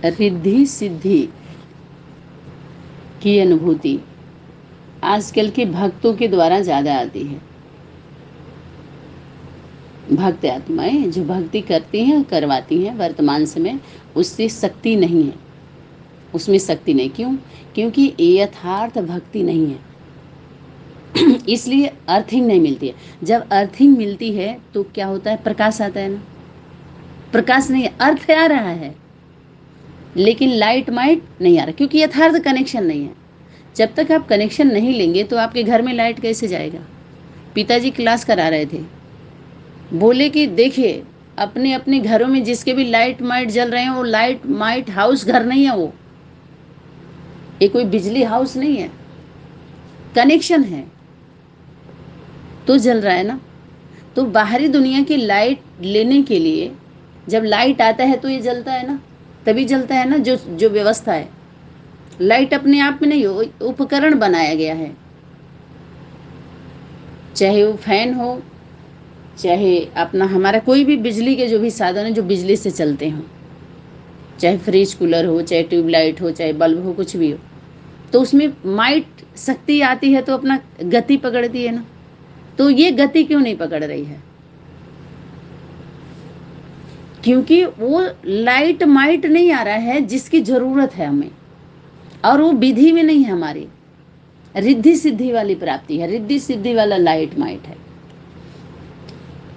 रिद्धि सिद्धि की अनुभूति आजकल के भक्तों के द्वारा ज़्यादा आती है। भक्त आत्माएं जो भक्ति करती हैं करवाती हैं, वर्तमान समय उससे शक्ति नहीं है, उसमें शक्ति नहीं। क्यों? क्योंकि ये यथार्थ भक्ति नहीं है। इसलिए अर्थिंग नहीं मिलती है। जब अर्थिंग मिलती है तो क्या होता है? प्रकाश आता है ना। प्रकाश नहीं, अर्थ आ रहा है लेकिन लाइट माइट नहीं आ रहा, क्योंकि यथार्थ कनेक्शन नहीं है। जब तक आप कनेक्शन नहीं लेंगे तो आपके घर में लाइट कैसे जाएगा? पिताजी क्लास करा रहे थे, बोले कि देखिए अपने अपने घरों में जिसके भी लाइट माइट जल रहे हैं, वो लाइट माइट हाउस घर नहीं है, वो ये कोई बिजली हाउस नहीं है, कनेक्शन है तो जल रहा है ना। तो बाहरी दुनिया की लाइट लेने के लिए जब लाइट आता है तो ये जलता है ना, तभी जलता है ना। जो जो व्यवस्था है, लाइट अपने आप में नहीं हो, उपकरण बनाया गया है। चाहे वो फैन हो, चाहे अपना हमारा कोई भी बिजली के जो भी साधन है जो बिजली से चलते हों, चाहे फ्रिज कूलर हो, चाहे ट्यूबलाइट हो, चाहे बल्ब हो, कुछ भी हो, तो उसमें माइट शक्ति आती है तो अपना गति पकड़ती है ना। तो ये गति क्यों नहीं पकड़ रही है? क्योंकि वो लाइट माइट नहीं आ रहा है जिसकी जरूरत है हमें, और वो विधि में नहीं है। हमारी रिद्धि सिद्धि वाली प्राप्ति है, रिद्धि सिद्धि वाला लाइट माइट है,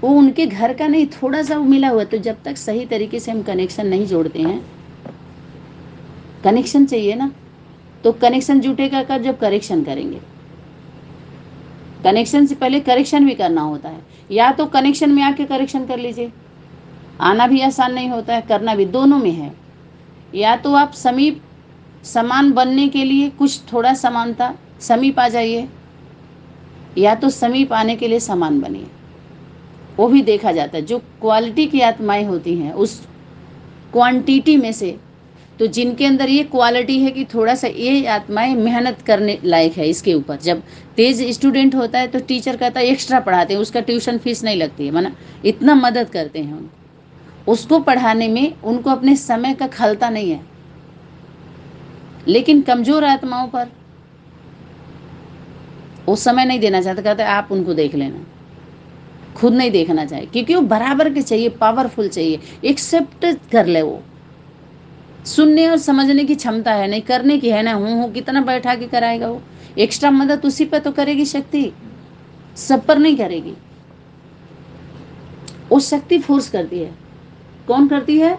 वो उनके घर का नहीं, थोड़ा सा वो मिला हुआ। तो जब तक सही तरीके से हम कनेक्शन नहीं जोड़ते हैं, कनेक्शन चाहिए ना, तो कनेक्शन जुटेगा कब? जब करेक्शन करेंगे। कनेक्शन से पहले करेक्शन भी करना होता है। या तो कनेक्शन में आके करेक्शन कर लीजिए, आना भी आसान नहीं होता है, करना भी, दोनों में है। या तो आप समीप समान बनने के लिए कुछ थोड़ा समानता समीप आ जाइए, या तो समीप आने के लिए समान बनिए। वो भी देखा जाता है। जो क्वालिटी की आत्माएं होती हैं उस क्वांटिटी में से, तो जिनके अंदर ये क्वालिटी है कि थोड़ा सा ये आत्माएं मेहनत करने लायक है इसके ऊपर। जब तेज स्टूडेंट होता है तो टीचर कहता है एक्स्ट्रा पढ़ाते हैं, उसका ट्यूशन फीस नहीं लगती है, माना इतना मदद करते हैं उनको, उसको पढ़ाने में उनको अपने समय का खलता नहीं है। लेकिन कमजोर आत्माओं पर वो समय नहीं देना चाहता, कहते आप उनको देख लेना, खुद नहीं देखना चाहिए, क्योंकि वो बराबर के चाहिए, पावरफुल चाहिए, एक्सेप्ट कर ले। वो सुनने और समझने की क्षमता है नहीं, करने की है ना। हूँ कितना बैठा के कराएगा वो? एक्स्ट्रा मदद उसी पर तो करेगी शक्ति, सब पर नहीं करेगी। वो शक्ति फोर्स करती है। कौन करती है?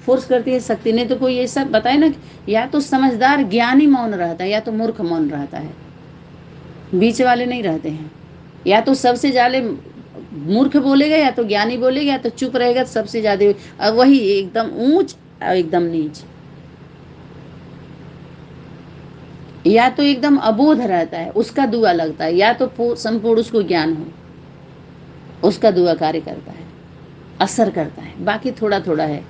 फोर्स करती है शक्ति। नहीं तो कोई ऐसा बताए ना, या तो समझदार ज्ञानी मौन रहता है या तो मूर्ख मौन रहता है, बीच वाले नहीं रहते हैं। या तो सबसे ज्यादा मूर्ख बोलेगा, या तो ज्ञानी बोलेगा, या तो चुप रहेगा तो सबसे ज्यादा वही एकदम ऊंच और एकदम नीच। या तो एकदम अबोध रहता है, उसका दुआ लगता है, या तो संपूर्ण उसको ज्ञान हो, उसका दुआ कार्य करता है, असर करता है, बाकी थोड़ा थोड़ा है।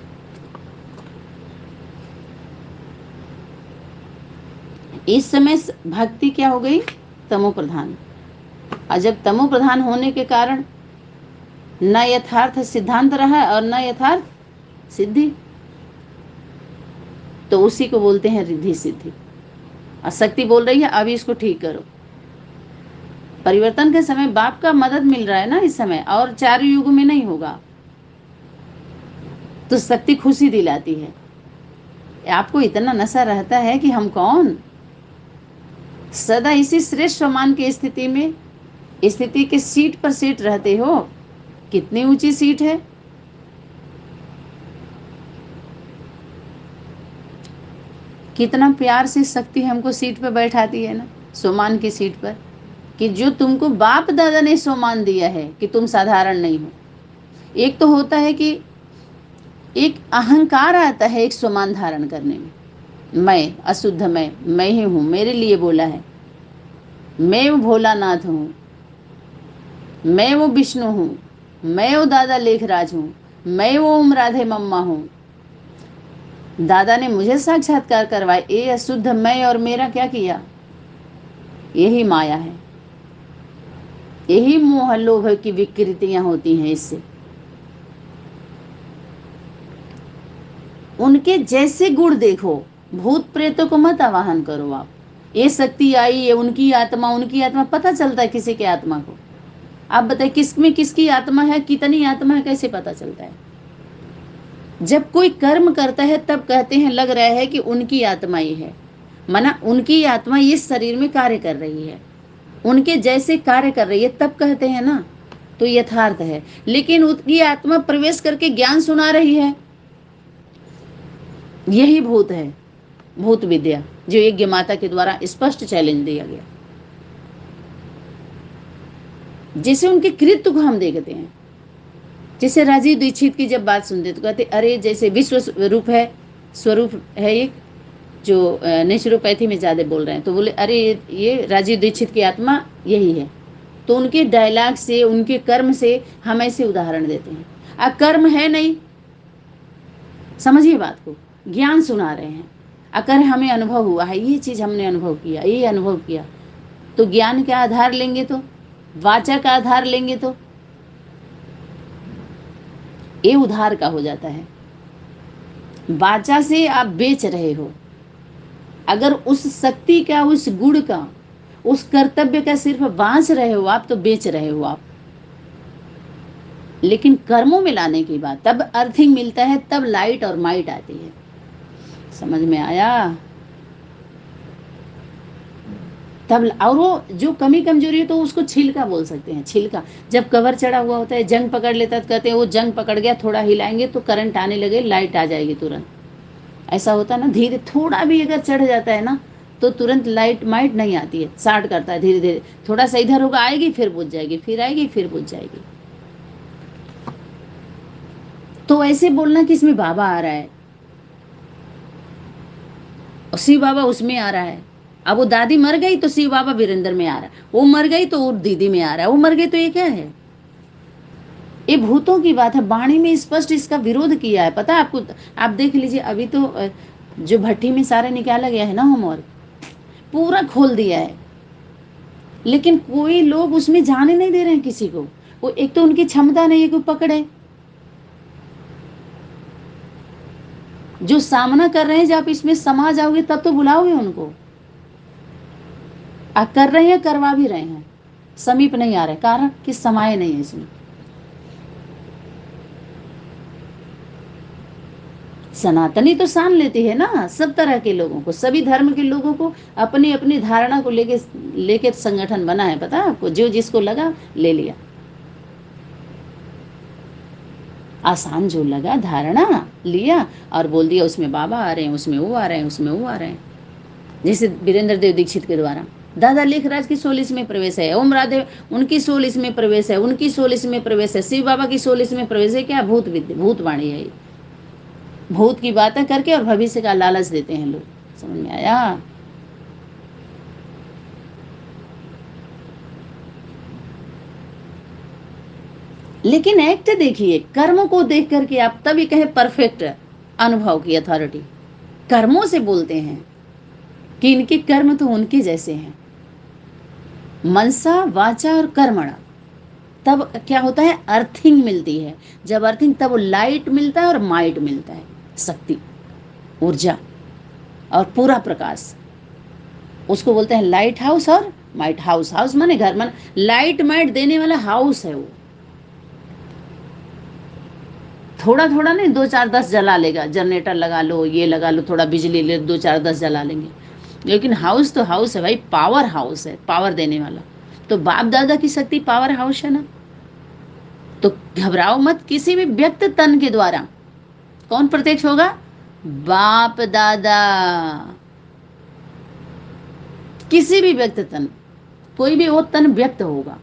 इस समय भक्ति क्या हो गई? तमो प्रधान। और जब तमो प्रधान होने के कारण न यथार्थ सिद्धांत रहा और न यथार्थ सिद्धि, तो उसी को बोलते हैं रिद्धि सिद्धि। और शक्ति बोल रही है अभी इसको ठीक करो। परिवर्तन के समय बाप का मदद मिल रहा है ना इस समय, और 4 युग में नहीं होगा, तो शक्ति खुशी दिलाती है। आपको इतना नशा रहता है कि हम कौन, सदा इसी श्रेष्ठ सम्मान की स्थिति में, स्थिति के सीट पर सीट रहते हो। कितनी ऊंची सीट है, कितना प्यार से शक्ति हमको सीट पर बैठाती है ना, सोमान की सीट पर, कि जो तुमको बाप दादा ने सोमान दिया है कि तुम साधारण नहीं हो। एक तो होता है कि एक अहंकार आता है एक सोमान धारण करने में, मैं अशुद्ध, मैं ही हूं, मेरे लिए बोला है, मैं वो भोलानाथ हूं, मैं वो विष्णु हूं, मैं वो दादा लेखराज हूं, मैं वो ओम राधे मम्मा हूं, दादा ने मुझे साक्षात्कार करवाया। ये अशुद्ध मैं और मेरा क्या किया? यही माया है, यही मोह लोभ की विकृतियां होती हैं इससे। उनके जैसे गुण देखो, भूत प्रेतों को मत आवाहन करो आप। ये शक्ति आई, ये उनकी आत्मा पता चलता है किसी के आत्मा को? आप बताइए किसमें किसकी आत्मा है, कितनी आत्मा है, कैसे पता चलता है? जब कोई कर्म करता है तब कहते हैं लग रहा है कि उनकी आत्मा ही है, माना उनकी आत्मा इस शरीर में कार्य कर रही है, उनके जैसे कार्य कर रही है, तब कहते हैं ना। तो यथार्थ है, लेकिन उनकी आत्मा प्रवेश करके ज्ञान सुना रही है, यही भूत है, भूत विद्या, जो यज्ञ माता के द्वारा स्पष्ट चैलेंज दिया गया। जैसे उनके कृत्य को हम देखते हैं, जैसे राजीव दीक्षित की जब बात सुनते तो कहते अरे जैसे विश्व रूप है, स्वरूप है एक, जो नेचुरोपैथी में ज्यादा बोल रहे हैं, तो बोले अरे ये राजीव दीक्षित की आत्मा यही है। तो उनके डायलॉग से, उनके कर्म से हम ऐसे उदाहरण देते हैं। अब कर्म है नहीं, समझिए बात को, ज्ञान सुना रहे हैं, अगर हमें अनुभव हुआ है, ये चीज हमने अनुभव किया, ये अनुभव किया, तो ज्ञान का आधार लेंगे, तो वाचा का आधार लेंगे, तो ये उधार का हो जाता है। वाचा से आप बेच रहे हो, अगर उस शक्ति का, उस गुण का, उस कर्तव्य का सिर्फ बांच रहे हो आप, तो बेच रहे हो आप। लेकिन कर्मों में लाने की बात, तब अर्थिंग मिलता है, तब लाइट और माइट आती है। समझ में आया? तब, और वो जो कमी कमजोरी है तो उसको छिलका बोल सकते हैं, छिलका। जब कवर चढ़ा हुआ होता है, जंग पकड़ लेता है, तो कहते हैं वो जंग पकड़ गया, थोड़ा हिलाएंगे तो करंट आने लगे, लाइट आ जाएगी तुरंत। ऐसा होता है ना, धीरे थोड़ा भी अगर चढ़ जाता है ना, तो तुरंत लाइट माइट नहीं आती है, शार्ट करता है धीरे धीरे, थोड़ा सा इधर होगा, आएगी फिर बुझ जाएगी, फिर आएगी फिर बुझ जाएगी। तो ऐसे बोलना कि इसमें बाबा आ रहा है, और शिव बाबा उसमें आ रहा है। अब वो दादी मर गई तो शिव बाबा वीरेंद्र में आ रहा है, वो मर गई तो वो दीदी में आ रहा है, वो मर गई तो ये क्या है? ये भूतों की बात है। वाणी में स्पष्ट इसका विरोध किया है, पता है आपको? आप देख लीजिए, अभी तो जो भट्टी में सारे निकाला गया है ना, होमवर्क पूरा खोल दिया है, लेकिन कोई लोग उसमें जाने नहीं दे रहे हैं किसी को। वो एक तो उनकी क्षमता नहीं है कोई पकड़े, जो सामना कर रहे हैं, जब आप इसमें समा जाओगे तब तो बुलाओगे उनको। आप कर रहे हैं, करवा भी रहे हैं, समीप नहीं आ रहे, कारण कि समाये नहीं है इसमें। सनातनी तो सान लेती है ना सब तरह के लोगों को, सभी धर्म के लोगों को, अपनी अपनी धारणा को लेके लेके संगठन बना है, पता है आपको? जो जिसको लगा ले लिया, आसान जो लगा धारणा लिया, और बोल दिया उसमें बाबा आ रहे हैं, उसमें वो आ रहे हैं, उसमें वो आ रहे हैं। जैसे वीरेंद्र देव दीक्षित के द्वारा दादा लेखराज की सोल इसमें प्रवेश है, ओम राधे उनकी सोल इसमें प्रवेश है, उनकी सोल इसमें प्रवेश है, शिव बाबा की सोल इसमें प्रवेश है। क्या भूत विद्या, भूत वाणी है? भूत की बातें करके और भविष्य का लालच देते हैं लोग। समझ में आया? लेकिन एक्ट देखिए, कर्म को देख करके आप तभी कहे परफेक्ट अनुभव की अथॉरिटी। कर्मों से बोलते हैं कि इनके कर्म तो उनके जैसे हैं, मनसा वाचा और कर्मणा। तब क्या होता है? अर्थिंग मिलती है। जब अर्थिंग, तब लाइट मिलता है और माइट मिलता है, शक्ति, ऊर्जा और पूरा प्रकाश। उसको बोलते हैं लाइट हाउस और माइट हाउस। हाउस माने घर, माने लाइट माइट देने वाला हाउस है वो। थोड़ा थोड़ा नहीं, 2 4 10 जला लेगा, जनरेटर लगा लो, ये लगा लो, थोड़ा बिजली ले, 2 4 10 जला लेंगे। लेकिन हाउस तो हाउस है भाई, पावर हाउस है, पावर देने वाला। तो बाप दादा की शक्ति पावर हाउस है ना। तो घबराओ मत किसी भी व्यक्त तन के द्वारा। कौन प्रत्यक्ष होगा? बाप दादा। किसी भी व्यक्त तन, कोई भी वो तन व्यक्त होगा,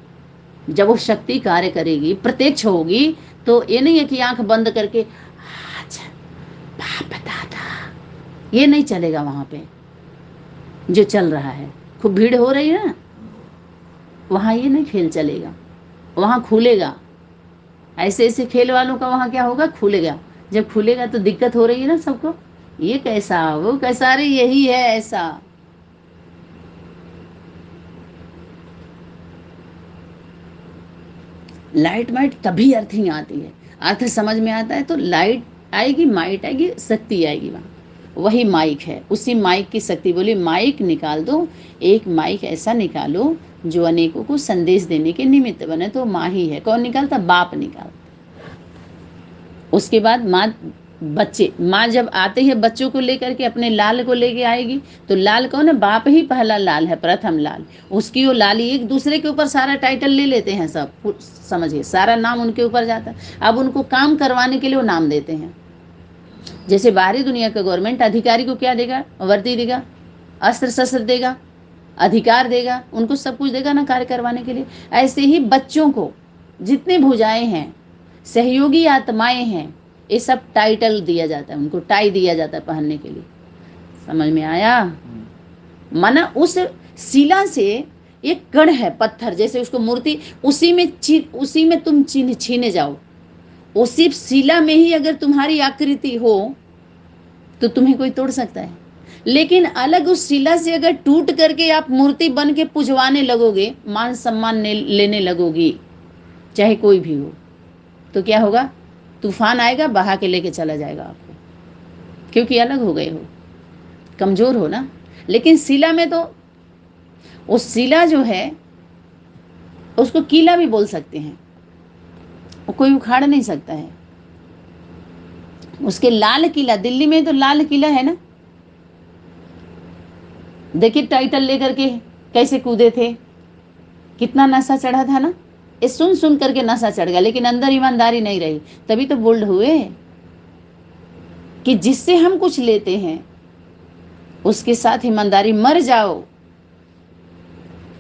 जब वो शक्ति कार्य करेगी, प्रत्यक्ष होगी, तो ये नहीं है कि आंख बंद करके अच्छा बाप दादा, ये नहीं चलेगा वहां पे। जो चल रहा है, खूब भीड़ हो रही है ना, वहां ये नहीं खेल चलेगा, वहां खुलेगा। ऐसे ऐसे खेल वालों का वहां क्या होगा? खुलेगा। जब खुलेगा तो दिक्कत हो रही है ना सबको, ये कैसा वो कैसा, अरे यही है ऐसा। लाइट माइट तभी अर्थिंग आती है। अर्थ समझ में आता है तो लाइट आएगी, माइट आएगी, शक्ति आएगी वहाँ। वही माइक है, उसी माइक की शक्ति। बोली माइक निकाल दो, एक माइक ऐसा निकालो जो अनेकों को संदेश देने के निमित्त बने, तो माँ ही है। कौन निकालता? बाप निकालता। उसके बाद माँ, बच्चे, माँ जब आते हैं बच्चों को लेकर के, अपने लाल को लेके आएगी, तो लाल कौन है? बाप ही पहला लाल है, प्रथम लाल। उसकी वो लाली एक दूसरे के ऊपर सारा टाइटल ले लेते हैं सब, समझिए सारा नाम उनके ऊपर जाता है। अब उनको काम करवाने के लिए वो नाम देते हैं। जैसे बाहरी दुनिया का गवर्नमेंट अधिकारी को क्या देगा? वर्दी देगा, अस्त्र शस्त्र देगा, अधिकार देगा, उनको सब कुछ देगा ना कार्य करवाने के लिए। ऐसे ही बच्चों को जितने भुजाएं हैं, सहयोगी आत्माएं हैं, ये सब टाइटल दिया जाता है, उनको टाई दिया जाता है पहनने के लिए। समझ में आया? माना उस शिला से एक कण है, पत्थर जैसे, उसको मूर्ति, उसी में तुम छीने जाओ, उसी शिला में ही अगर तुम्हारी आकृति हो तो तुम्हें कोई तोड़ सकता है। लेकिन अलग उस शिला से अगर टूट करके आप मूर्ति बन के पुजवाने लगोगे, मान सम्मान लेने लगोगी, चाहे कोई भी हो, तो क्या होगा? तूफान आएगा, बहा के लेके चला जाएगा आपको, क्योंकि अलग हो गए हो, कमजोर हो ना। लेकिन शिला में तो, उस शिला जो है उसको किला भी बोल सकते हैं, वो कोई उखाड़ नहीं सकता है। उसके लाल किला, दिल्ली में तो लाल किला है ना, देखिए टाइटल लेकर के कैसे कूदे थे, कितना नशा चढ़ा था ना। ये सुन सुन करके नशा चढ़ गया, लेकिन अंदर ईमानदारी नहीं रही, तभी तो बोल्ड हुए कि जिससे हम कुछ लेते हैं उसके साथ ईमानदारी, मर जाओ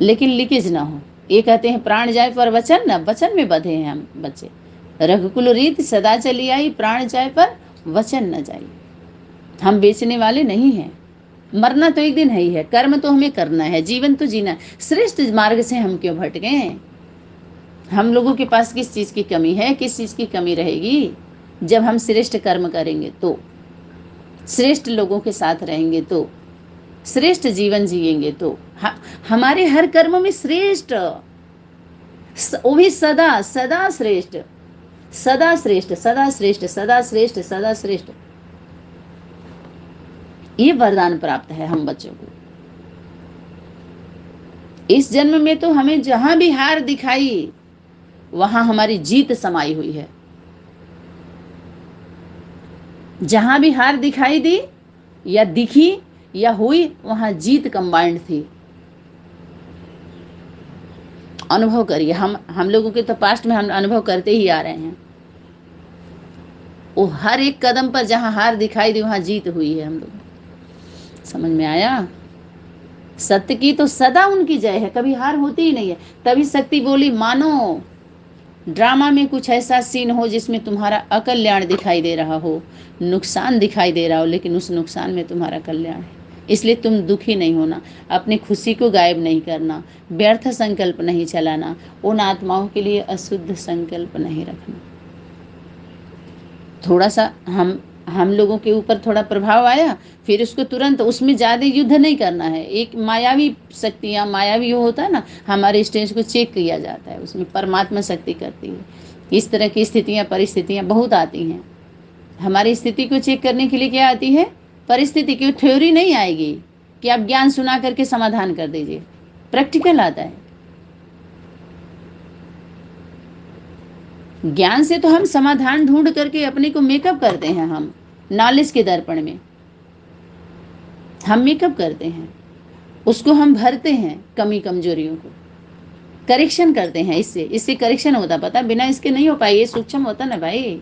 लेकिन लीकेज ना हो। ये कहते हैं प्राण जाए पर वचन न, वचन में बंधे हैं हम बच्चे। रघुकुल रीत सदा चली आई, प्राण जाए पर वचन न जाए। हम बेचने वाले नहीं हैं। मरना तो एक दिन है ही है, कर्म तो हमें करना है, जीवन तो जीना है। श्रेष्ठ मार्ग से हम क्यों भटके? हम लोगों के पास किस चीज की कमी है? किस चीज की कमी रहेगी? जब हम श्रेष्ठ कर्म करेंगे तो, श्रेष्ठ लोगों के साथ रहेंगे तो, श्रेष्ठ जीवन जिएंगे तो, हमारे हर कर्म में श्रेष्ठ, वो भी सदा सदा श्रेष्ठ, सदा श्रेष्ठ, सदा श्रेष्ठ, सदा श्रेष्ठ, सदा श्रेष्ठ, ये वरदान प्राप्त है हम बच्चों को। इस जन्म में तो हमें जहां भी हार दिखाई वहां हमारी जीत समाई हुई है। जहां भी हार दिखाई दी या दिखी या हुई, वहां जीत कंबाइंड थी। अनुभव करिए, हम लोगों के तो पास्ट में हम अनुभव करते ही आ रहे हैं। वो हर एक कदम पर जहां हार दिखाई दी वहां जीत हुई है हम लोग। समझ में आया? सत्य की तो सदा उनकी जय है, कभी हार होती ही नहीं है। तभी शक्ति बोली, मानो ड्रामा में कुछ ऐसा सीन हो जिसमें तुम्हारा अकल्याण दिखाई दे रहा हो, नुकसान दिखाई दे रहा हो, लेकिन उस नुकसान में तुम्हारा कल्याण है। इसलिए तुम दुखी नहीं होना, अपनी खुशी को गायब नहीं करना, व्यर्थ संकल्प नहीं चलाना, उन आत्माओं के लिए अशुद्ध संकल्प नहीं रखना। थोड़ा सा हम लोगों के ऊपर थोड़ा प्रभाव आया, फिर उसको तुरंत उसमें ज़्यादा युद्ध नहीं करना है। एक मायावी शक्तियाँ, मायावी वो होता है ना, हमारे स्टेज को चेक किया जाता है, उसमें परमात्मा शक्ति करती है। इस तरह की स्थितियाँ, परिस्थितियाँ बहुत आती हैं। हमारी स्थिति को चेक करने के लिए क्या आती है? परिस्थिति की। थ्योरी नहीं आएगी कि आप ज्ञान सुना करके समाधान कर दीजिए, प्रैक्टिकल आता है। ज्ञान से तो हम समाधान ढूंढ करके अपने को मेकअप करते हैं, हम नॉलेज के दर्पण में हम मेकअप करते हैं, उसको हम भरते हैं, कमी कमजोरियों को करेक्शन करते हैं। इससे करेक्शन होता, पता, बिना इसके नहीं हो पाए। ये सूक्ष्म होता ना भाई,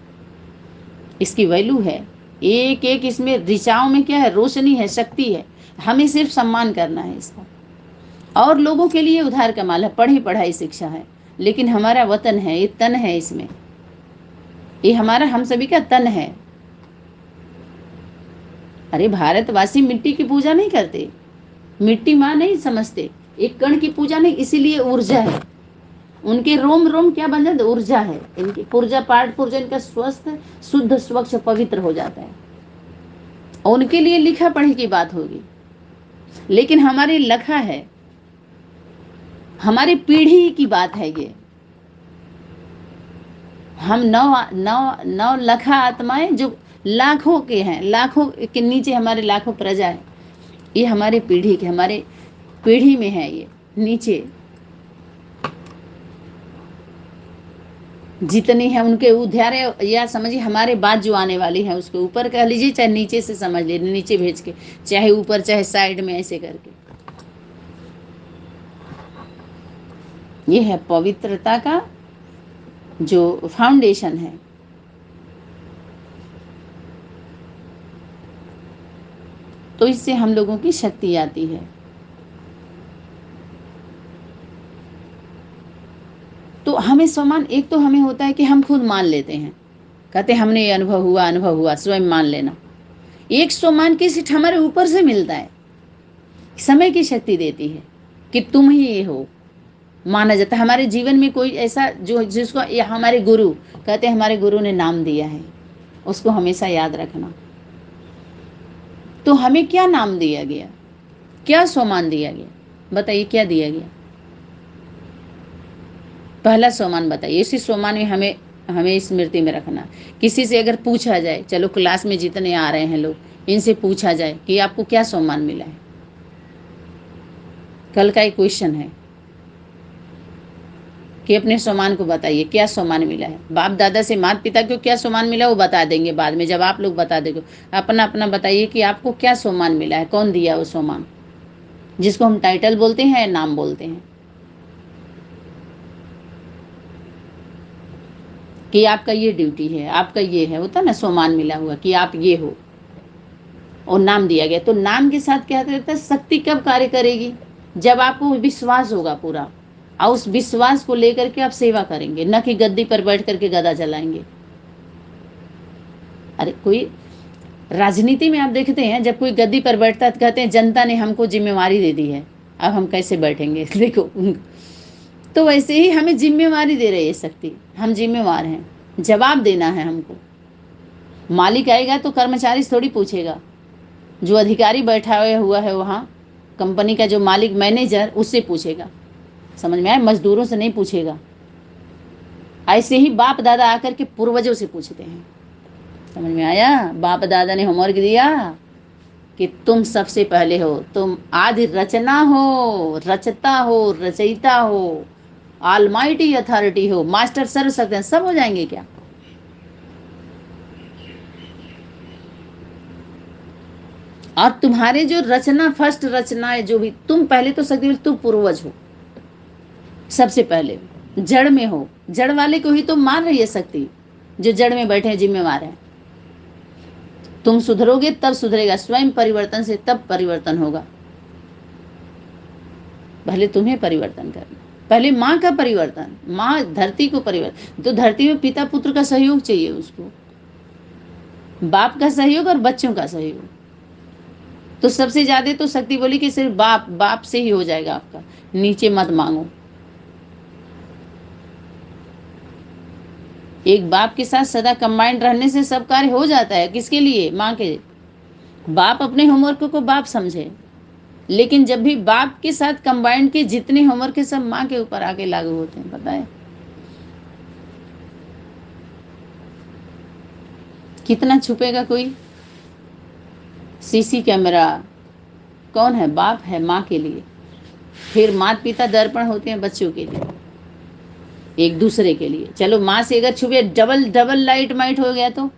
इसकी वैल्यू है। एक एक इसमें ऋचाओं में क्या है? रोशनी है, शक्ति है। हमें सिर्फ सम्मान करना है इसका। और लोगों के लिए उधार कमाल है, पढ़ी पढ़ाई शिक्षा है, लेकिन हमारा वतन है, ये तन है, इसमें ये हमारा, हम सभी का तन है। अरे भारतवासी मिट्टी की पूजा नहीं करते, मिट्टी माँ नहीं समझते, एक कण की पूजा नहीं, इसीलिए ऊर्जा है। उनके रोम रोम क्या बन जाता? ऊर्जा है। इनकी पूर्जा पाठ पूर्जा इनका स्वस्थ, शुद्ध, स्वच्छ, पवित्र हो जाता है। उनके लिए लिखा पढ़ी की बात होगी, लेकिन हमारी लखा है, हमारी पीढ़ी की बात है ये। हम नौ नौ नौ लखा आत्माएं जो लाखों के हैं, लाखों के नीचे हमारे लाखों प्रजा है। ये हमारे पीढ़ी के, हमारे पीढ़ी में है, ये नीचे जितनी है उनके उद्धार, या समझिए हमारे बाद जो आने वाली है उसके ऊपर कह लीजिए, चाहे नीचे से समझ लीजिए, नीचे भेज के, चाहे ऊपर चाहे साइड में, ऐसे करके। ये है पवित्रता का जो फाउंडेशन है। तो इससे हम लोगों की शक्ति आती है। तो हमें सम्मान, एक तो हमें होता है कि हम खुद मान लेते हैं, कहते हैं हमने ये अनुभव हुआ, स्वयं मान लेना। एक सम्मान की सिर्फ हमारे ऊपर से मिलता है, समय की शक्ति देती है कि तुम ही ये हो, माना जाता है। हमारे जीवन में कोई ऐसा जो जिसको हमारे गुरु कहते हैं, हमारे गुरु ने नाम दिया है, उसको हमेशा याद रखना। तो हमें क्या नाम दिया गया, क्या सम्मान दिया गया, बताइए क्या दिया गया? पहला सम्मान बताइए। इसी सम्मान में हमें हमें स्मृति में रखना। किसी से अगर पूछा जाए, चलो क्लास में जितने आ रहे हैं लोग, इनसे पूछा जाए कि आपको क्या सम्मान मिला है, कल का एक क्वेश्चन है कि अपने सम्मान को बताइए, क्या सम्मान मिला है। बाप दादा से माता पिता को क्या सम्मान मिला वो बता देंगे बाद में, जब आप लोग बता देंगे। अपना अपना बताइए कि आपको क्या सम्मान मिला है, कौन दिया वो सम्मान, जिसको हम टाइटल बोलते हैं या नाम बोलते हैं, कि आपका ये ड्यूटी है, आपका ये है, होता ना सम्मान मिला हुआ कि आप ये हो, और नाम दिया गया। तो नाम के साथ क्या रहता है, शक्ति कब कार्य करेगी, जब आपको विश्वास होगा पूरा, और उस विश्वास को लेकर के आप सेवा करेंगे, न कि गद्दी पर बैठ करके गदा चलाएंगे। अरे कोई राजनीति में आप देखते हैं, जब कोई गद्दी पर बैठता है तो कहते हैं जनता ने हमको जिम्मेवारी दे दी है, अब हम कैसे बैठेंगे देखो। तो वैसे ही हमें जिम्मेवारी दे रही है शक्ति, हम जिम्मेवार हैं, जवाब देना है हमको। मालिक आएगा तो कर्मचारी थोड़ी पूछेगा, जो अधिकारी बैठा हुआ है वहाँ, कंपनी का जो मालिक, मैनेजर, उससे पूछेगा। समझ में आया? मजदूरों से नहीं पूछेगा। ऐसे ही बाप दादा आकर के पूर्वजों से पूछते हैं। समझ में आया? बाप दादा ने होमवर्क दिया कि तुम सबसे पहले हो, तुम आदि रचना हो, रचता हो, रचयिता हो, ऑलमाइटी अथॉरिटी हो, मास्टर सर्वशक्ति, सब हो जाएंगे क्या? और तुम्हारे जो रचना, फर्स्ट रचना है जो भी, तुम पहले तो शक्ति, तुम पूर्वज हो, सबसे पहले जड़ में हो। जड़ वाले को ही तो मान रही है शक्ति, जो जड़ में बैठे हैं, जिम्मेवार है। तुम सुधरोगे तब सुधरेगा, स्वयं परिवर्तन से तब परिवर्तन होगा। पहले तुम्हें परिवर्तन करना, पहले माँ का परिवर्तन, माँ धरती को परिवर्तन। तो धरती में पिता पुत्र का सहयोग चाहिए उसको, बाप का सहयोग और बच्चों का सहयोग। तो सबसे ज्यादा तो शक्ति बोली कि सिर्फ बाप से ही हो जाएगा आपका, नीचे मत मांगो। एक बाप के साथ सदा कंबाइंड रहने से सब कार्य हो जाता है। किसके लिए? माँ के। बाप अपने होमवर्क को बाप समझे, लेकिन जब भी बाप के साथ कंबाइंड के जितने होमवर्क है सब माँ के ऊपर आके लागू होते हैं, पता है कितना छुपेगा कोई? सीसी कैमरा कौन है? बाप है माँ के लिए। फिर माता पिता दर्पण होते हैं बच्चों के लिए, एक दूसरे के लिए। चलो माँ से अगर छुपे, डबल लाइट माइट हो गया तो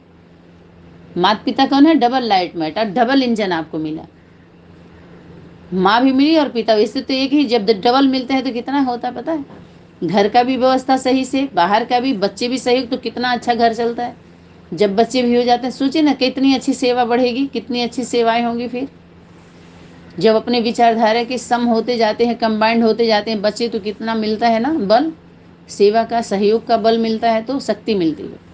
माता पिता कौन है? डबल लाइट माइट, और डबल इंजन आपको मिला, माँ भी मिली और पिता। इससे तो एक ही, जब डबल मिलते हैं तो कितना होता है पता है? घर का भी व्यवस्था सही से, बाहर का भी, बच्चे भी सही, तो कितना अच्छा घर चलता है। जब बच्चे भी हो जाते हैं, सोचिए ना कितनी अच्छी सेवा बढ़ेगी, कितनी अच्छी सेवाएं होंगी। फिर जब अपने विचारधारा के सम होते जाते हैं, कंबाइंड होते जाते हैं बच्चे, तो कितना मिलता है ना बल, सेवा का, सहयोग का बल मिलता है, तो शक्ति मिलती है।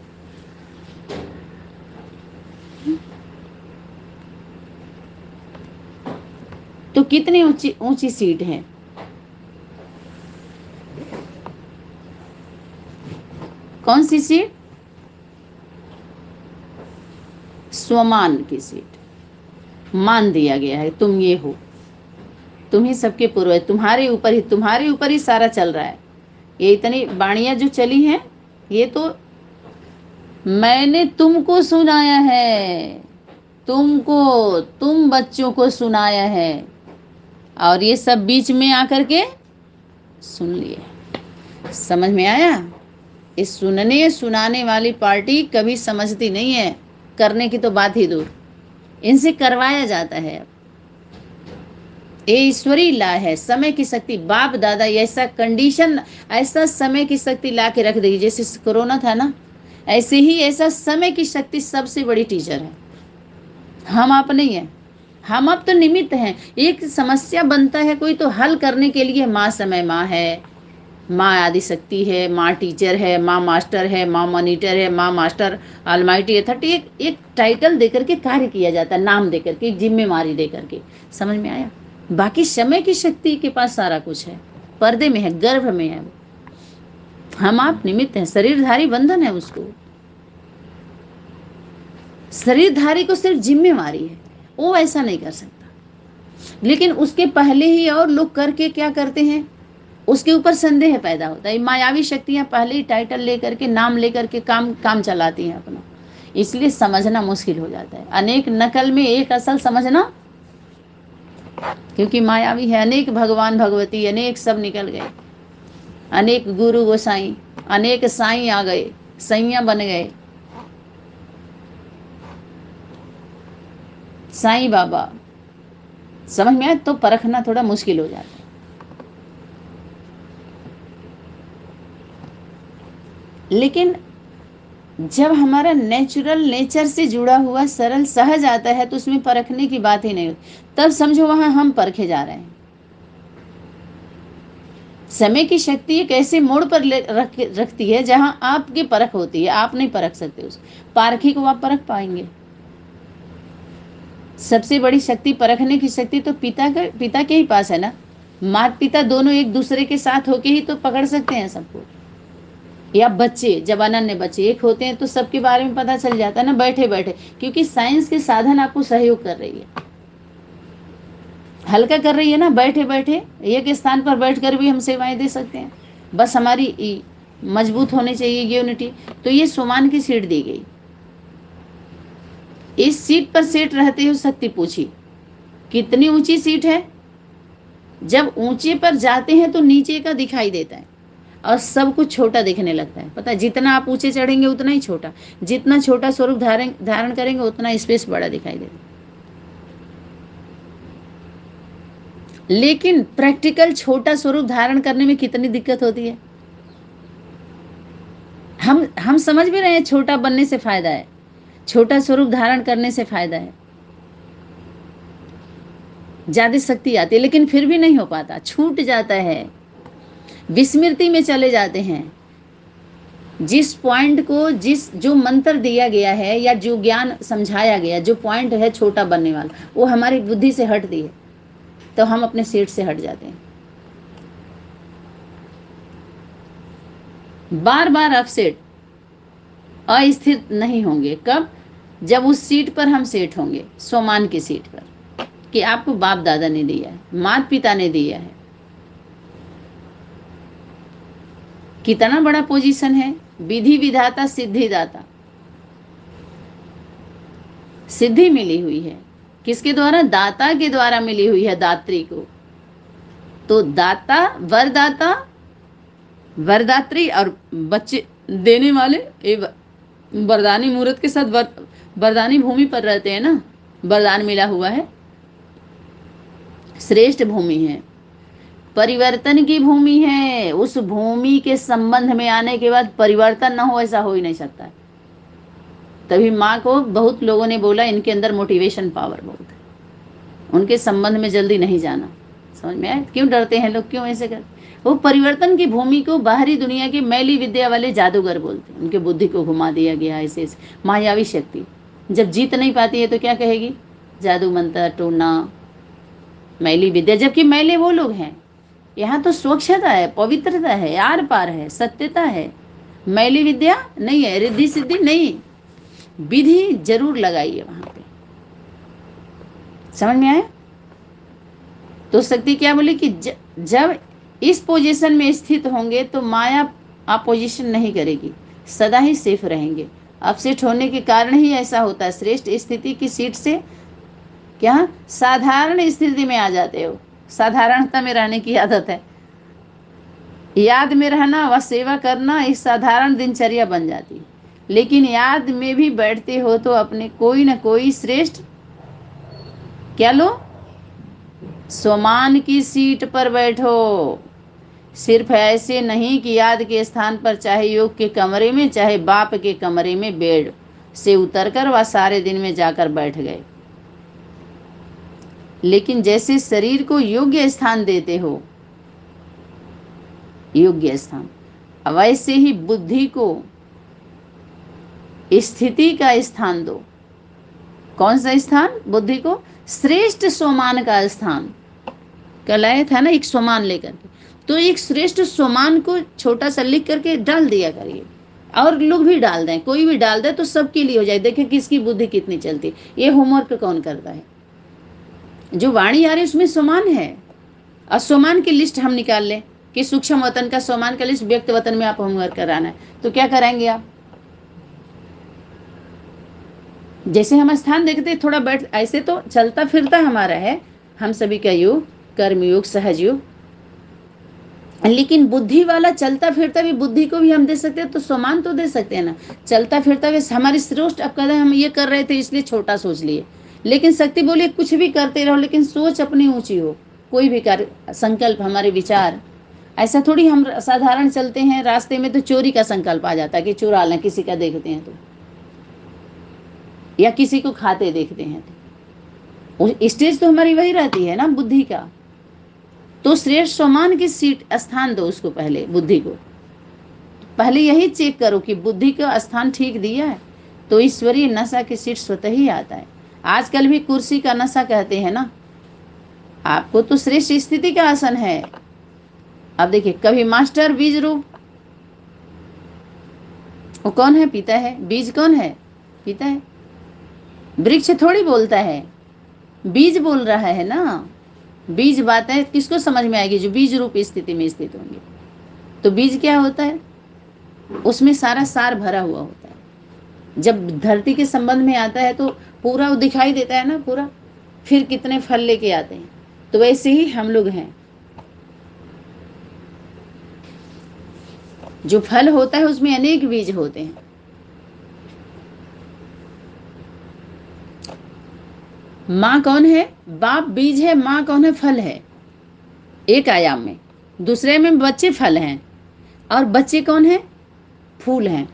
तो कितनी ऊंची ऊंची सीट है, कौन सी सीट? स्वमान की सीट। मान दिया गया है तुम ये हो, तुम ही सबके पूर्वज, तुम्हारे ऊपर ही सारा चल रहा है। ये इतनी वाणियां जो चली हैं, ये तो मैंने तुमको सुनाया है, तुमको, तुम बच्चों को सुनाया है, और ये सब बीच में आकर के सुन लिए। समझ में आया? इस सुनने सुनाने वाली पार्टी कभी समझती नहीं है, करने की तो बात ही दूर, इनसे करवाया जाता है। ये ईश्वरी ला है, समय की शक्ति। बाप दादा ऐसा कंडीशन, ऐसा समय की शक्ति ला के रख देगी, जैसे कोरोना था ना, ऐसे ही ऐसा समय की शक्ति सबसे बड़ी टीचर है। हम आप नहीं है, हम अब तो निमित्त हैं। एक समस्या बनता है कोई, तो हल करने के लिए माँ समय माँ है, माँ आदि शक्ति है, माँ टीचर है, माँ मास्टर है, माँ मॉनिटर है, माँ मास्टर ऑलमाइटी अथॉरिटी, एक टाइटल देकर के कार्य किया जाता है, नाम देकर के, जिम्मेवारी देकर के। समझ में आया? बाकी समय की शक्ति के पास सारा कुछ है, पर्दे में है, गर्भ में है। हम आप निमित्त हैं, शरीरधारी बंधन है उसको। शरीरधारी को सिर्फ जिम्मेवारी है, वो ऐसा नहीं कर सकता। लेकिन उसके पहले ही और लोग करके क्या करते हैं, उसके ऊपर संदेह पैदा होता है। मायावी शक्तियां पहले ही टाइटल लेकर के, नाम लेकर के काम चलाती हैं अपना, इसलिए समझना मुश्किल हो जाता है। अनेक नकल में एक असल समझना, क्योंकि मायावी है। अनेक भगवान भगवती, अनेक सब निकल गए, अनेक गुरु गोसाई, अनेक साईं आ गए, सैया बन गए, साईं बाबा। समझ में आए? तो परखना थोड़ा मुश्किल हो जाता है। लेकिन जब हमारा नेचुरल नेचर से जुड़ा हुआ सरल सहज आता है, तो उसमें परखने की बात ही नहीं होती। तब समझो वहां हम परखे जा रहे हैं। समय की शक्ति एक ऐसे मोड़ पर रखती है जहां आपकी परख होती है, आप नहीं परख सकते उस पारखी को, आप परख पाएंगे। सबसे बड़ी शक्ति, परखने की शक्ति तो पिता के ही पास है ना। माता पिता दोनों एक दूसरे के साथ होके ही तो पकड़ सकते हैं सबको। या बच्चे, जब अनन्य बच्चे एक होते हैं तो सबके बारे में पता चल जाता है ना, बैठे बैठे, क्योंकि साइंस के साधन आपको सहयोग कर रही है, हल्का कर रही है ना। बैठे बैठे एक स्थान पर बैठकर भी हम सेवाएं दे सकते हैं, बस हमारी मजबूत होनी चाहिए यूनिटी। तो ये सुमान की सीट दी गई। इस सीट पर सेट रहते हुए शक्ति पूछी, कितनी ऊंची सीट है? जब ऊंचे पर जाते हैं तो नीचे का दिखाई देता है और सब कुछ छोटा दिखने लगता है। पता है, जितना आप ऊंचे चढ़ेंगे उतना ही छोटा, जितना छोटा स्वरूप धारण करेंगे उतना स्पेस बड़ा दिखाई देगा। लेकिन प्रैक्टिकल छोटा स्वरूप धारण करने में कितनी दिक्कत होती है। हम समझ भी रहे हैं छोटा बनने से फायदा है, छोटा स्वरूप धारण करने से फायदा है, ज्यादा शक्ति आती है, लेकिन फिर भी नहीं हो पाता, छूट जाता है, विस्मृति में चले जाते हैं। जिस पॉइंट को, जो मंत्र दिया गया है या जो ज्ञान समझाया गया, जो पॉइंट है छोटा बनने वाला, वो हमारी बुद्धि से हटती है, तो हम अपने सीट से हट जाते हैं। बार बार अपसेट, अस्थिर नहीं होंगे। कब? जब उस सीट पर हम सेट होंगे, स्वमान की सीट पर, कि आपको बाप दादा ने दिया है, माता पिता ने दिया है। कितना बड़ा पोजीशन है, विधि विधाता सिद्धि दाता। सिद्धि मिली हुई है किसके द्वारा? दाता के द्वारा मिली हुई है, दात्री को। तो दाता, वरदाता, वरदात्री और बच्चे देने वाले, वरदानी मूर्त के साथ वरदानी भूमि पर रहते हैं ना, वरदान मिला हुआ है, श्रेष्ठ भूमि है, परिवर्तन की भूमि है। उस भूमि के संबंध में आने के बाद परिवर्तन ना हो, ऐसा हो ही नहीं सकता है। तभी माँ को बहुत लोगों ने बोला इनके अंदर मोटिवेशन पावर बहुत है, उनके संबंध में जल्दी नहीं जाना। समझ में आया क्यों डरते हैं लोग, क्यों ऐसे करते? वो परिवर्तन की भूमि को बाहरी दुनिया के मैली विद्या वाले जादूगर बोलते हैं। उनके बुद्धि को घुमा दिया गया ऐसे ऐसे। मायावी शक्ति जब जीत नहीं पाती है तो क्या कहेगी? जादू मंत्र टोना, मैली विद्या। जबकि मैले वो लोग हैं, यहाँ तो स्वच्छता है, पवित्रता है, आर पार है, सत्यता है। मैली विद्या नहीं है, रिद्धि सिद्धि नहीं, विधि जरूर लगाइए वहां पे। समझ में आया? तो शक्ति क्या बोली कि जब इस पोजीशन में स्थित होंगे तो माया अपोजिशन नहीं करेगी, सदा ही सेफ रहेंगे। अपसेट होने के कारण ही ऐसा होता है। श्रेष्ठ स्थिति की सीट से क्या साधारण स्थिति में आ जाते हो। साधारणता में रहने की आदत है, याद में रहना व सेवा करना एक साधारण दिनचर्या बन जाती है। लेकिन याद में भी बैठते हो तो अपने कोई ना कोई श्रेष्ठ क्या लो, स्वमान की सीट पर बैठो। सिर्फ ऐसे नहीं कि याद के स्थान पर चाहे योग के कमरे में चाहे बाप के कमरे में बेड से उतरकर वह सारे दिन में जाकर बैठ गए, लेकिन जैसे शरीर को योग्य स्थान देते हो, योग्य स्थान, वैसे ही बुद्धि को स्थिति का स्थान दो। कौन सा स्थान? बुद्धि को श्रेष्ठ सोमान का स्थान। कल आया था ना एक सोमान लेकर के, तो एक श्रेष्ठ सोमान को छोटा सा लिख करके डाल दिया करिए, और लोग भी डाल दें, कोई भी डाल दे तो सबके लिए हो जाए। देखिए किसकी बुद्धि कितनी चलती। ये होमवर्क कौन करता है? जो वाणी आ रही उसमें सोमान है, और सोमान की लिस्ट हम निकाल लें कि सूक्ष्म वतन का सोमान का लिस्ट व्यक्त वतन में आप होमवर्क कराना है, तो क्या कराएंगे आप? जैसे हम स्थान देखते थोड़ा बैठ, ऐसे तो चलता फिरता हमारा है हम सभी का योग, कर्मयोग, सहज योग, लेकिन बुद्धि वाला चलता फिरता भी बुद्धि को भी हम दे सकते हैं, तो सम्मान तो दे सकते हैं ना। चलता फिरता भी हमारी श्रेष्ठ, अब कहते हैं हम ये कर रहे थे इसलिए छोटा सोच लिए, लेकिन शक्ति बोलिए कुछ भी करते रहो लेकिन सोच अपनी ऊंची हो। कोई भी कार्य, संकल्प, हमारे विचार, ऐसा थोड़ी हम साधारण चलते हैं रास्ते में तो चोरी का संकल्प आ जाता है कि चुरा लें, किसी का देखते हैं तो, या किसी को खाते देखते हैं तो स्टेज तो हमारी वही रहती है ना बुद्धि का। तो श्रेष्ठ सम्मान की सीट स्थान दो उसको, पहले बुद्धि को पहले यही चेक करो कि बुद्धि का स्थान ठीक दिया है, तो ईश्वरीय नशा की सीट स्वतः ही आता है। आजकल भी कुर्सी का नशा कहते हैं ना, आपको तो श्रेष्ठ स्थिति का आसन है। अब देखिए कभी मास्टर बीज रूप, वो कौन है? पिता है। बीज कौन है? पिता है। वृक्ष थोड़ी बोलता है, बीज बोल रहा है ना। बीज बातें किसको समझ में आएगी? जो बीज रूप स्थिति में स्थित होंगे। तो बीज क्या होता है? उसमें सारा सार भरा हुआ होता है। जब धरती के संबंध में आता है तो पूरा दिखाई देता है ना पूरा, फिर कितने फल लेके आते हैं। तो वैसे ही हम लोग हैं, जो फल होता है उसमें अनेक बीज होते हैं। माँ कौन है? बाप बीज है, माँ कौन है? फल है। एक आयाम में, दूसरे में बच्चे फल हैं, और बच्चे कौन है? फूल हैं।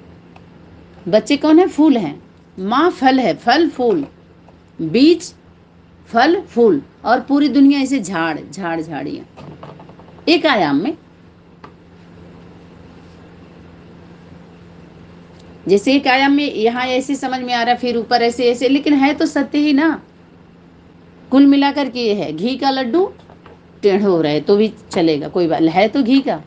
बच्चे कौन है? फूल हैं। माँ फल है, फल फूल, बीज फल फूल, और पूरी दुनिया ऐसे झाड़ झाड़ झाड़ियां एक आयाम में। जैसे एक आयाम में यहाँ ऐसे समझ में आ रहा है, फिर ऊपर ऐसे ऐसे, लेकिन है तो सत्य ही ना। कुल मिलाकर के ये है, घी का लड्डू टेढ़े हो रहे तो भी चलेगा, कोई बात है तो घी का।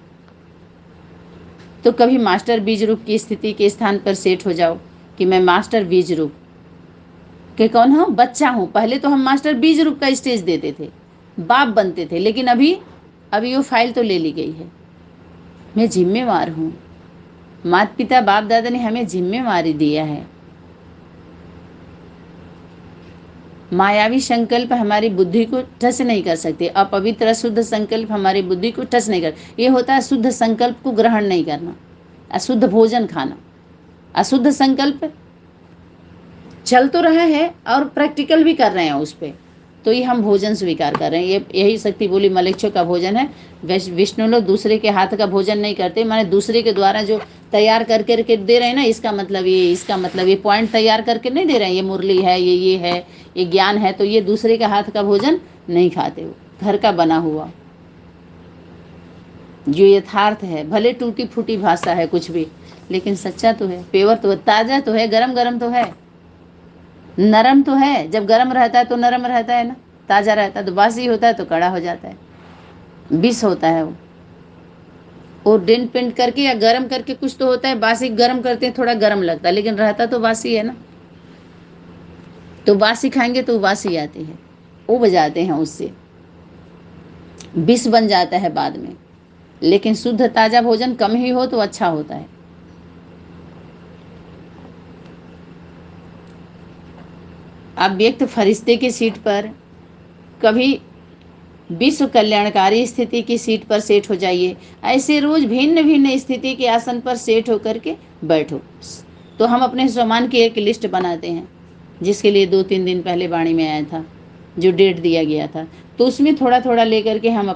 तो कभी मास्टर बीज रूप की स्थिति के स्थान पर सेट हो जाओ कि मैं मास्टर बीज रूप के कौन हूँ? बच्चा हूँ। पहले तो हम मास्टर बीज रूप का स्टेज देते थे, बाप बनते थे, लेकिन अभी वो फाइल तो ले ली गई है। मैं जिम्मेवार हूँ, माता पिता बाप दादा ने हमें जिम्मेवारी दिया है। मायावी संकल्प हमारी बुद्धि को टच नहीं कर सकते, अपवित्र अशुद्ध संकल्प हमारी बुद्धि को टच नहीं कर। ये होता है शुद्ध संकल्प को ग्रहण नहीं करना, अशुद्ध भोजन खाना। अशुद्ध संकल्प चल तो रहा है और प्रैक्टिकल भी कर रहे हैं उस पर, तो ये हम भोजन स्वीकार कर रहे हैं। ये यही शक्ति बोली मलेच्छों का भोजन है। विष्णु लोग दूसरे के हाथ का भोजन नहीं करते, माने दूसरे के द्वारा जो तैयार करके दे रहे हैं ना, इसका मतलब ये पॉइंट तैयार करके नहीं दे रहे हैं, ये मुरली है, ये है, ये ज्ञान है, तो ये दूसरे के हाथ का भोजन नहीं खाते हो, घर का बना हुआ जो यथार्थ है। भले टूटी फूटी भाषा है कुछ भी, लेकिन सच्चा तो है, पेवर तो है, ताज़ा तो है, गरम गरम तो है, नरम तो है। जब गर्म रहता है तो नरम रहता है ना, ताज़ा रहता है। तो बासी होता है तो कड़ा हो जाता है, विष होता है वो डेंट पेंट करके या गर्म करके कुछ तो होता है। बासी गर्म करते हैं थोड़ा गर्म लगता है, लेकिन रहता तो बासी है ना। तो बासी खाएंगे तो बासी आती है, वो बजाते हैं, उससे विष बन जाता है बाद में। लेकिन शुद्ध ताज़ा भोजन कम ही हो तो अच्छा होता है। अव्यक्त फरिश्ते की सीट पर, कभी विश्व कल्याणकारी स्थिति की सीट पर सेट हो जाइए। ऐसे रोज भिन्न भिन्न स्थिति के आसन पर सेट होकर के बैठो। तो हम अपने सम्मान की एक लिस्ट बनाते हैं, जिसके लिए 2-3 दिन पहले वाणी में आया था, जो डेट दिया गया था, तो उसमें थोड़ा थोड़ा लेकर के हम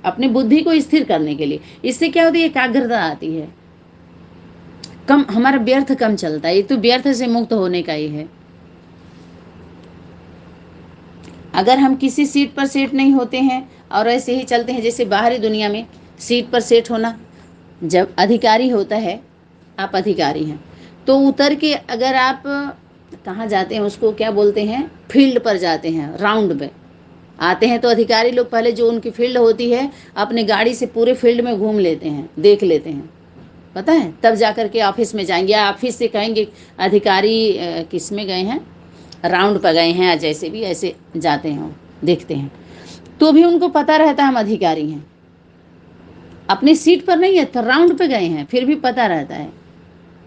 अपने बुद्धि को स्थिर करने के लिए, इससे क्या होती है, एकाग्रता आती है, कम हमारा व्यर्थ कम चलता है। ये तो व्यर्थ से मुक्त होने का ही है। अगर हम किसी सीट पर सेट नहीं होते हैं और ऐसे ही चलते हैं, जैसे बाहरी दुनिया में सीट पर सेट होना, जब अधिकारी होता है, आप अधिकारी हैं, तो उतर के अगर आप कहाँ जाते हैं, उसको क्या बोलते हैं, फील्ड पर जाते हैं, राउंड में आते हैं, तो अधिकारी लोग पहले जो उनकी फील्ड होती है अपने गाड़ी से पूरे फील्ड में घूम लेते हैं, देख लेते हैं, पता है, तब जाकर के ऑफिस में जाएंगे, या ऑफिस से कहेंगे अधिकारी किस में गए हैं, राउंड पर गए हैं, या जैसे भी ऐसे जाते हैं, देखते हैं, तो भी उनको पता रहता है हम अधिकारी हैं। अपनी सीट पर नहीं है तो राउंड पे गए हैं, फिर भी पता रहता है,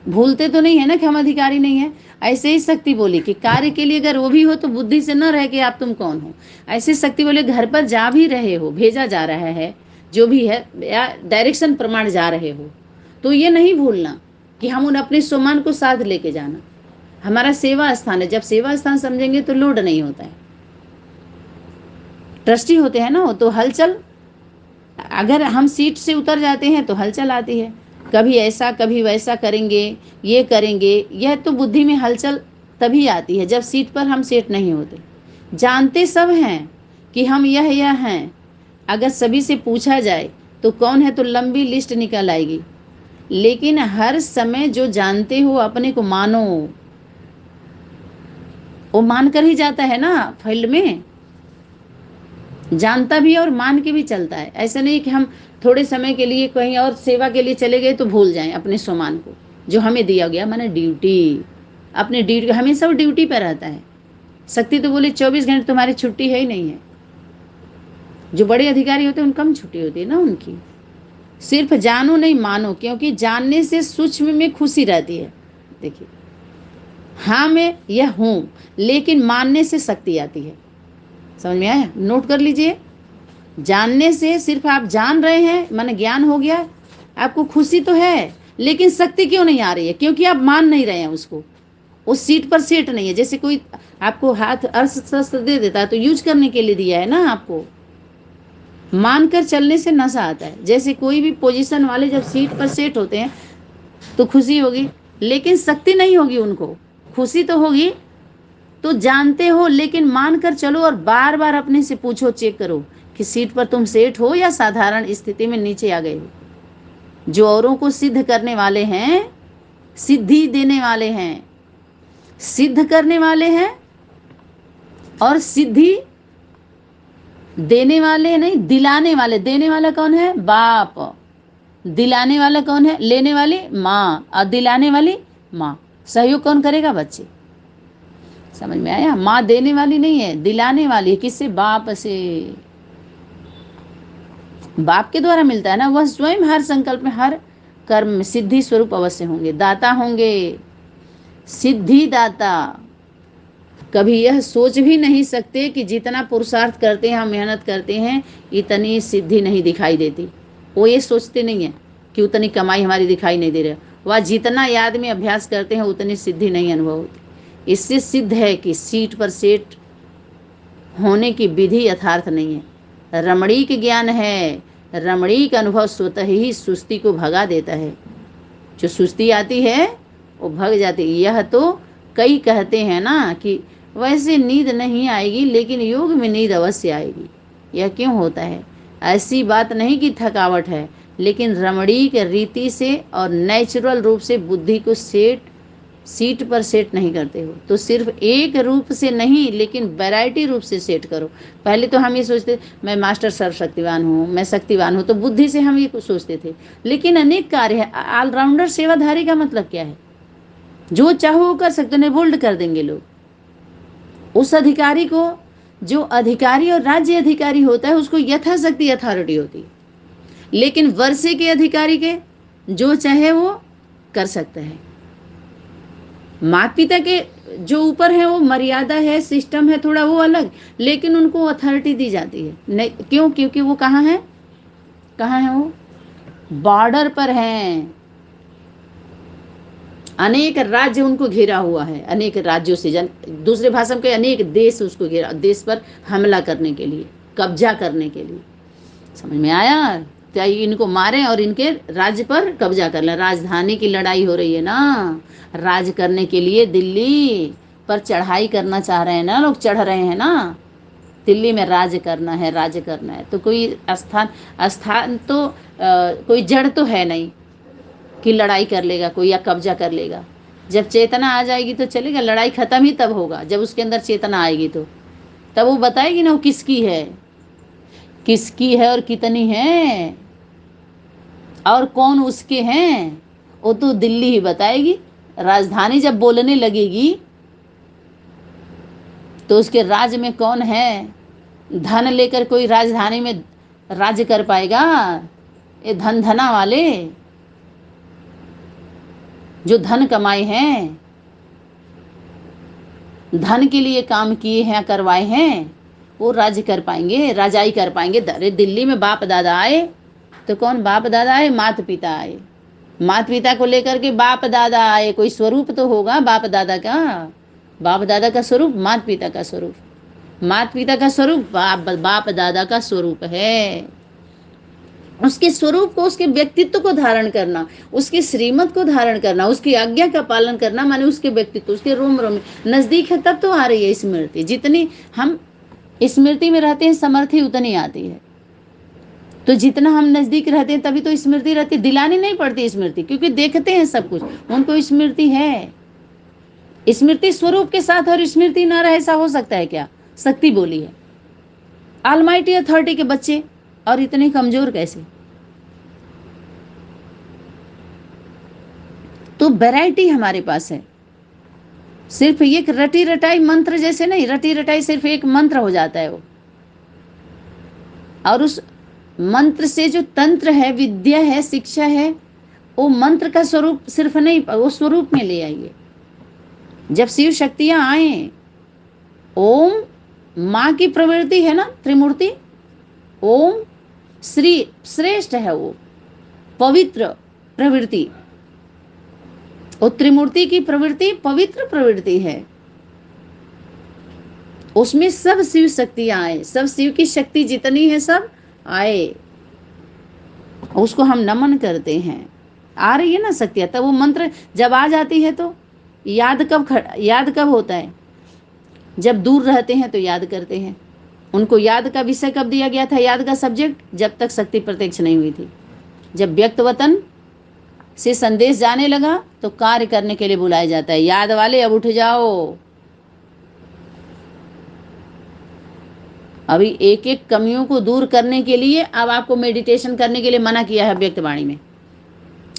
भूलते तो नहीं है ना कि हम अधिकारी नहीं है। ऐसे ही शक्ति बोली कि कार्य के लिए अगर वो भी हो तो बुद्धि से न रह के आप तुम कौन हो। ऐसे शक्ति बोले घर पर जा भी रहे हो, भेजा जा रहा है जो भी है, या डायरेक्शन प्रमाण जा रहे हो, तो ये नहीं भूलना कि हम उन अपने सम्मान को साथ लेके जाना। हमारा सेवा स्थान है, जब सेवा स्थान समझेंगे तो लोड नहीं होता है। ट्रस्टी होते हैं ना, तो हलचल, अगर हम सीट से उतर जाते हैं तो हलचल आती है, कभी ऐसा कभी वैसा करेंगे, ये करेंगे, यह तो बुद्धि में हलचल तभी आती है जब सीट पर हम सेट नहीं होते। जानते सब हैं कि हम यह हैं, अगर सभी से पूछा जाए तो कौन है, तो लंबी लिस्ट निकल आएगी, लेकिन हर समय जो जानते हो अपने को मानो, वो मान कर ही जाता है ना, फील्ड में जानता भी और मान के भी चलता है। ऐसा नहीं कि हम थोड़े समय के लिए कहीं और सेवा के लिए चले गए तो भूल जाएं अपने सम्मान को, जो हमें दिया गया, माने ड्यूटी, अपने ड्यूटी, हमेशा वो ड्यूटी पर रहता है। शक्ति तो बोले 24 घंटे तुम्हारी छुट्टी है ही नहीं है। जो बड़े अधिकारी होते हैं उन कम छुट्टी होती है ना उनकी। सिर्फ जानो नहीं मानो, क्योंकि जानने से सूक्ष्म में खुशी रहती है। देखिए, हाँ मैं यह हूँ, लेकिन मानने से शक्ति आती है। समझ में आया? नोट कर लीजिए। जानने से सिर्फ आप जान रहे हैं, माने ज्ञान हो गया, आपको खुशी तो है, लेकिन शक्ति क्यों नहीं आ रही है? क्योंकि आप मान नहीं रहे हैं उसको, उस सीट पर सेट नहीं है। जैसे कोई आपको हाथ अस्त्र शस्त्र दे देता है तो यूज करने के लिए दिया है ना आपको, मानकर चलने से नशा आता है। जैसे कोई भी पोजीशन वाले जब सीट पर सेट होते हैं तो खुशी होगी, लेकिन शक्ति नहीं होगी उनको। खुशी तो होगी, तो जानते हो, लेकिन मान कर चलो और बार बार अपने से पूछो, चेक करो कि सीट पर तुम सेट हो या साधारण स्थिति में नीचे आ गए हो। जो औरों को सिद्ध करने वाले हैं, सिद्धि देने वाले हैं, सिद्ध करने वाले हैं, और सिद्धि देने वाले नहीं, दिलाने वाले। देने वाला कौन है? बाप। दिलाने वाला कौन है? लेने वाली माँ, और दिलाने वाली माँ। सहयोग कौन करेगा? बच्चे। समझ में आया? माँ देने वाली नहीं है, दिलाने वाली है। किससे? बाप से। बाप के द्वारा मिलता है ना, वह स्वयं हर संकल्प में, हर कर्म में सिद्धि स्वरूप अवश्य होंगे, दाता होंगे, सिद्धि दाता। कभी यह सोच भी नहीं सकते कि जितना पुरुषार्थ करते हैं, हम मेहनत करते हैं, इतनी सिद्धि नहीं दिखाई देती। वो ये सोचते नहीं है कि उतनी कमाई हमारी दिखाई नहीं दे रही, वह जितना याद में अभ्यास करते हैं उतनी सिद्धि नहीं अनुभव होती। इससे सिद्ध है कि सीट पर सेट होने की विधि यथार्थ नहीं है, रमणीक ज्ञान है। रमणीक अनुभव स्वतः ही सुस्ती को भगा देता है। जो सुस्ती आती है वो भग जाती है। यह तो कई कहते हैं ना कि वैसे नींद नहीं आएगी, लेकिन योग में नींद अवश्य आएगी। यह क्यों होता है? ऐसी बात नहीं कि थकावट है, लेकिन रमणीक रीति से और नेचुरल रूप से बुद्धि को सीट पर सेट नहीं करते हो। तो सिर्फ एक रूप से नहीं, लेकिन वैरायटी रूप से सेट करो। पहले तो हम ये सोचते मैं मास्टर सर्वशक्तिवान हूँ, मैं शक्तिवान हूँ, तो बुद्धि से हम ये सोचते थे। लेकिन अनेक कार्य है। ऑलराउंडर सेवाधारी का मतलब क्या है? जो चाहो वो कर सकते, उन्हें बोल्ड कर देंगे लोग। उस अधिकारी को, जो अधिकारी और राज्य अधिकारी होता है, उसको यथाशक्ति अथॉरिटी होती है, लेकिन वर्षे के अधिकारी के जो चाहे वो कर सकता है। माता पिता के जो ऊपर है वो मर्यादा है, सिस्टम है थोड़ा वो अलग, लेकिन उनको अथॉरिटी दी जाती है। नहीं क्यों? क्योंकि वो कहाँ है, कहाँ है वो? बॉर्डर पर हैं। अनेक राज्य उनको घेरा हुआ है, अनेक राज्यों से दूसरे भाषा में अनेक देश उसको घेरा, देश पर हमला करने के लिए, कब्जा करने के लिए। समझ में आया? चाहिए इनको मारें और इनके राज्य पर कब्जा कर लें। राजधानी की लड़ाई हो रही है ना, राज करने के लिए दिल्ली पर चढ़ाई करना चाह रहे हैं ना लोग, चढ़ रहे हैं ना, दिल्ली में राज करना है, राज करना है। तो कोई स्थान तो कोई जड़ तो है नहीं कि लड़ाई कर लेगा कोई या कब्जा कर लेगा। जब चेतना आ जाएगी तो चलेगा, लड़ाई खत्म ही तब होगा जब उसके अंदर चेतना आएगी। तो तब वो बताएगी ना वो किसकी है, किसकी है और कितनी है और कौन उसके हैं, वो तो दिल्ली ही बताएगी। राजधानी जब बोलने लगेगी तो उसके राज्य में कौन है? धन लेकर कोई राजधानी में राज्य कर पाएगा? ये धन धना वाले जो धन कमाए हैं, धन के लिए काम किए हैं, करवाए हैं, वो राज्य कर पाएंगे, राजाई कर पाएंगे। अरे दिल्ली में बाप दादा आए तो कौन बाप दादा आए? माता पिता आए। माता पिता को लेकर के बाप दादा आए, कोई स्वरूप तो होगा बाप दादा का। बाप दादा का स्वरूप माता पिता का स्वरूप, माता पिता का स्वरूप बाप दादा का स्वरूप है। उसके स्वरूप को, उसके व्यक्तित्व को धारण करना, उसके श्रीमत को धारण करना, उसकी आज्ञा का पालन करना, माने उसके व्यक्तित्व, उसके रोम रोम नजदीक है तब तो आ रही है स्मृति। जितनी हम स्मृति में रहते हैं समर्थी उतनी आती है। तो जितना हम नजदीक रहते हैं तभी तो स्मृति रहती, दिलानी नहीं पड़ती स्मृति, क्योंकि देखते हैं सब कुछ, उनको स्मृति है। स्मृति स्वरूप के साथ और स्मृति न रहे, ऐसा हो सकता है क्या? शक्ति बोली है ऑलमाइटी अथॉरिटी के बच्चे, और इतने कमजोर कैसे? तो वैरायटी हमारे पास है। सिर्फ एक रटी रटाई मंत्र जैसे नहीं, रटी रटाई सिर्फ एक मंत्र हो जाता है वो, और उस मंत्र से जो तंत्र है, विद्या है, शिक्षा है, वो मंत्र का स्वरूप सिर्फ नहीं, वो स्वरूप में ले आइए। जब शिव शक्तियां आए, ओम माँ की प्रवृत्ति है ना, त्रिमूर्ति, ओम श्री श्रेष्ठ है, वो पवित्र प्रवृत्ति, और त्रिमूर्ति की प्रवृत्ति पवित्र प्रवृत्ति है। उसमें सब शिव शक्तियां आए, सब शिव की शक्ति जितनी है सब आए, उसको हम नमन करते हैं। आ रही है ना शक्तियां, तब वो मंत्र जब आ जाती है तो याद कब होता है? जब दूर रहते हैं तो याद करते हैं। उनको याद का विषय कब दिया गया था, याद का सब्जेक्ट? जब तक शक्ति प्रत्यक्ष नहीं हुई थी। जब व्यक्तवतन से संदेश जाने लगा तो कार्य करने के लिए बुलाया जाता है, याद वाले अब उठ जाओ। अभी एक एक कमियों को दूर करने के लिए अब आपको मेडिटेशन करने के लिए मना किया है व्यक्तवाणी में।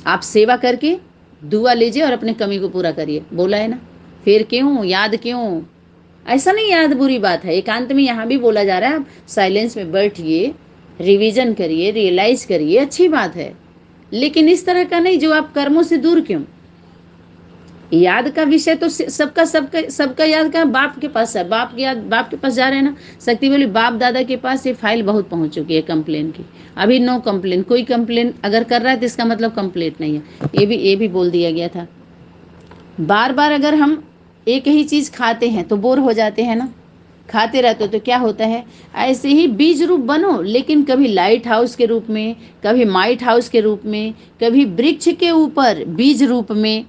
आप सेवा करके दुआ लीजिए और अपने कमी को पूरा करिए, बोला है ना। फिर क्यों याद, क्यों? ऐसा नहीं याद बुरी बात है, एकांत में यहाँ भी बोला जा रहा है, आप साइलेंस में बैठिए, रिवीजन करिए, रियलाइज करिए, अच्छी बात है, लेकिन इस तरह का नहीं जो आप कर्मों से दूर। क्यों? याद का विषय तो सबका याद का बाप के पास है, बाप की याद बाप के पास जा रहे हैं ना। शक्ति बोली बाप दादा के पास ये फाइल बहुत पहुंच चुकी है कंप्लेन की, अभी नो कंप्लेन। कोई कंप्लेन अगर कर रहा है तो इसका मतलब कंप्लीट नहीं है, ये भी बोल दिया गया था। बार बार अगर हम एक ही चीज खाते हैं तो बोर हो जाते हैं ना, खाते रहते हो तो क्या होता है? ऐसे ही बीज रूप बनो, लेकिन कभी लाइट हाउस के रूप में, कभी माइट हाउस के रूप में, कभी वृक्ष के ऊपर बीज रूप में,